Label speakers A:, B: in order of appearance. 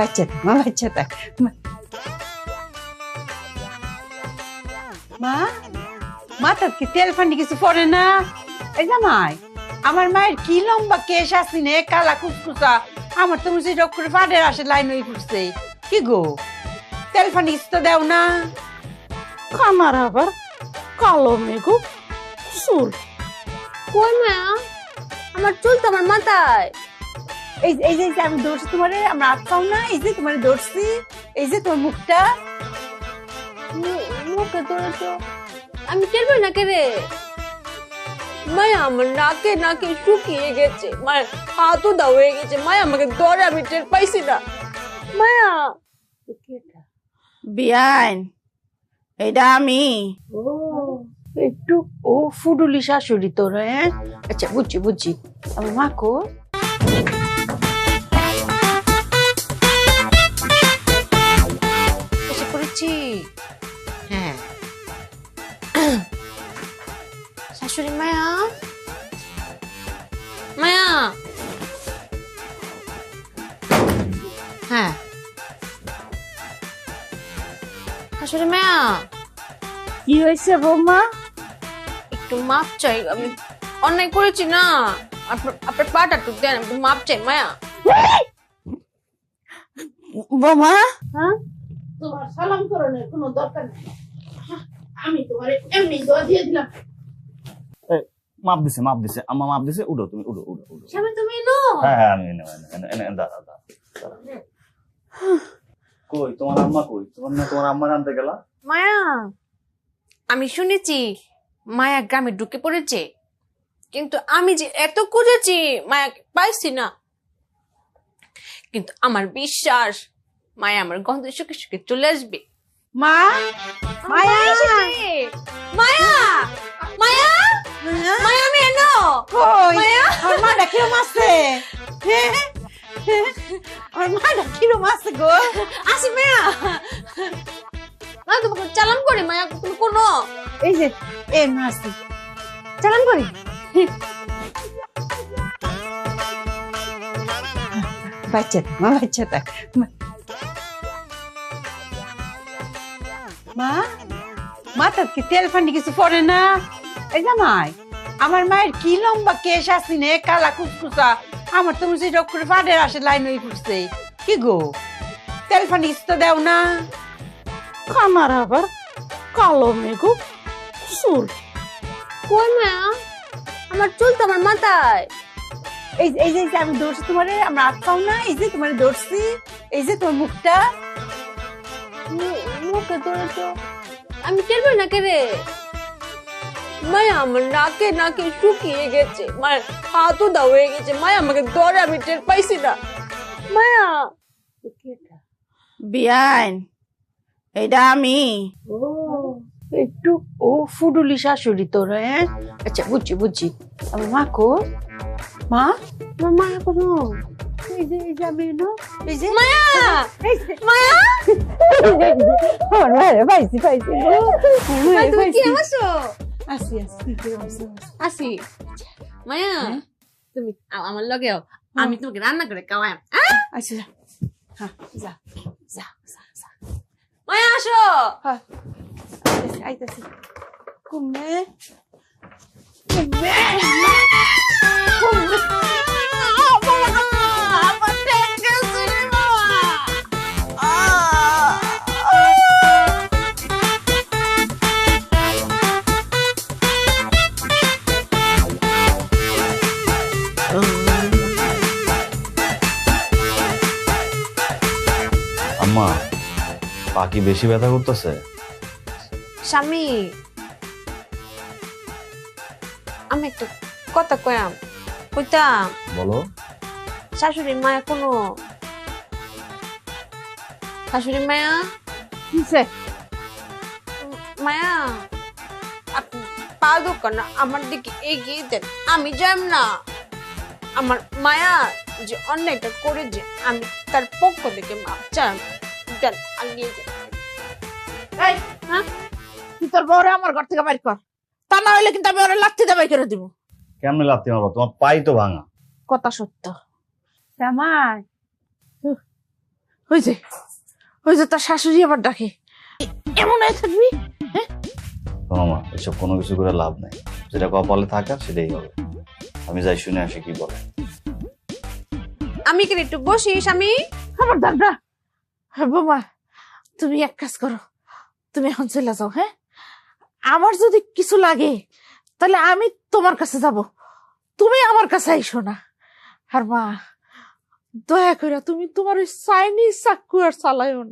A: বাচ্চা বাচ্চা থাক মা মাথার কি তেল ফান্ডি কিছু পড়ে না? এই জামাই আমার মায়ের কি লম্বা কেশ আসিনে কালা কুচকুচা আমার তো মুসি রক করে ফাটের আসে লাইন হয়ে ফুটছে কি গো তেল ফান্ডি কিছু তো দেও না?
B: কানার আবার কালো মেঘু চুল
C: কই মা আমার চুল তো আমার মাথায়।
A: এই এই যে আমি ধরছি তোমারে আমরা আটকাও না এই যে তোমারে ধরছি এই যে তোমার মুখটা
C: মুখে তোরা তো আমি টের পাই না কে রে মায়া আমার নাকে নাকে শুকিয়ে গেছে মায়ের হাতও দাও হয়ে গেছে মায়া আমাকে ধরে আমি টের পাইছি না মায়া
B: বিয়াইন এইটা আমি
A: একটু ও ফুডুলি শাশুড়ি তোর হ্যাঁ আচ্ছা বুঝছি বুঝছি আমার মা কো এসে পড়েছি হ্যাঁ
C: শাশুড়ি মায়া মায়া
A: হ্যাঁ
C: শাশুড়ি মায়া
B: কি হয়েছে বৌমা?
C: একটু মাপ চাই আমি অন্যায় করেছি না আপনার পাটা একটু দেন একটু মাপ চাই মায়া
B: বৌমা
C: হ্যাঁ
B: তোমার সালাম করণের কোনো দরকার নেই আমি তোমার এমনি দোয়া দিয়ে দিলাম।
D: মাপ দিছে আম্মা মাপ দিছে উঠো তুমি উঠো উঠো উঠো
C: স্বামী তুমি নো
D: হ্যাঁ আমি দাঁড়া কই তোমার আম্মা কই তোমার আম্মার আনতে গেলা?
C: মায়া আমি শুনেছি মায়া গ্রামে ঢুকে পড়েছে কিন্তু আমি যে এত খুঁজেছি মায়া পাইছি না কিন্তু আমার বিশ্বাস মায়া আমার গন্ধ শুকে শুকে চলে আসবে
A: মা
C: মায়া এসেছে মায়া মায়া মায়া আমি এনো
A: কই
C: মায়া
A: আমার মা ডাকিও মাসে আমার মা ডাকিও মাসে গো
C: আসি মায়া আমি তোমাকে চালান করি মায়া তুমি কোনো
A: এই যে এ মাসি
C: চালান করি
A: বাচ্চা থাক মা মাথার কি তেল ফান্ডি কিছু পড়ে না? এই জামাই আমার মায়ের কি লম্বা কেশ আসিনে কালা কুচকুচা আমার তো মুসি রক করে ফাটের আসে লাইন হয়ে ফুটছে কি গো তেল ফান্ডি কিছু তো দেও না?
B: কানার আবার কালো মেঘু চুল
C: কই মায়া আমার চুল তো আমার মাথায়
A: এই এই যে আমি ধরছি তোমারে আমরা আটকাও না এই যে তোমারে ধরছি এই যে তোমার মুখটা
C: মুখে তোরা তো আমি টের পাই না কে রে মায়া আমার নাকে নাকে শুকিয়ে গেছে মায়ের হাতও দাও হয়ে গেছে মায়া আমাকে ধরে আমি টের পাইছি না মায়া
B: বিয়াইন এইটা আমি
A: একটু ও ফুডুলি শাশুড়ি তোর হ্যাঁ আচ্ছা বুঝছি আমার মা কো মা
C: আমার মায়া কোনো
A: এই যে আমি এনো এই যে
C: মায়া মায়া
A: আমার মায়ের পাইছি
C: মায়া, তুমি কি আসো
A: আসি
C: আসি মায়া তুমি আমার লগে আমি তোমাকে রান্না করে খাওয়াই
A: আচ্ছা হ্যাঁ যা
C: মায়া আসো
A: আইতাছি কুমে
D: আম্মা পা কি বেশি ব্যথা করতেছে?
C: স্বামী আমি একটা কথা কইতাম
D: বলো।
C: শাশুড়ি মায়া কোনো শাশুড়ি মায়া
B: কিসে
C: মায়া আপনি পা দোকান আমার দিকে এগিয়ে দেন আমি যাম না আমার মায়া যে অন্যায়টা করে যে আমি তার পক্ষ থেকে মাপ চাই দেন আগিয়ে যান
B: এই
C: হ্যাঁ
B: তুই তোর বউরে আমার ঘর থেকে বাইর কর তা না হইলে কিন্তু আমি ওরা লাথি দিয়ে বাইর করে দিব।
D: কেমনে লাথি মারবো? তোমার পাই তো ভাঙা।
B: কথা সত্য
A: জামাই
B: ওই যে তার শাশুড়ি আবার ডাকে এমন হয়ে থাকবি।
D: শোনো মা, এসব কোনো কিছু করে লাভ নাই, যেটা কপালে থাকার সেটাই হবে। আমি যাই শুনে আসি কি বলে।
C: আমি কি একটু বসিস? আমি
B: আমার দাদা বোমা, তুমি এক কাজ করো, তুমি এখন চলে যাও। হ্যাঁ, আমার যদি কিছু লাগে তাহলে আমি তোমার কাছে যাব, তুমি আমার কাছে আইসো না। আর মা, দয়া করে তুমি তোমার ওই চাইনিজ চাকু আর চালাইও না।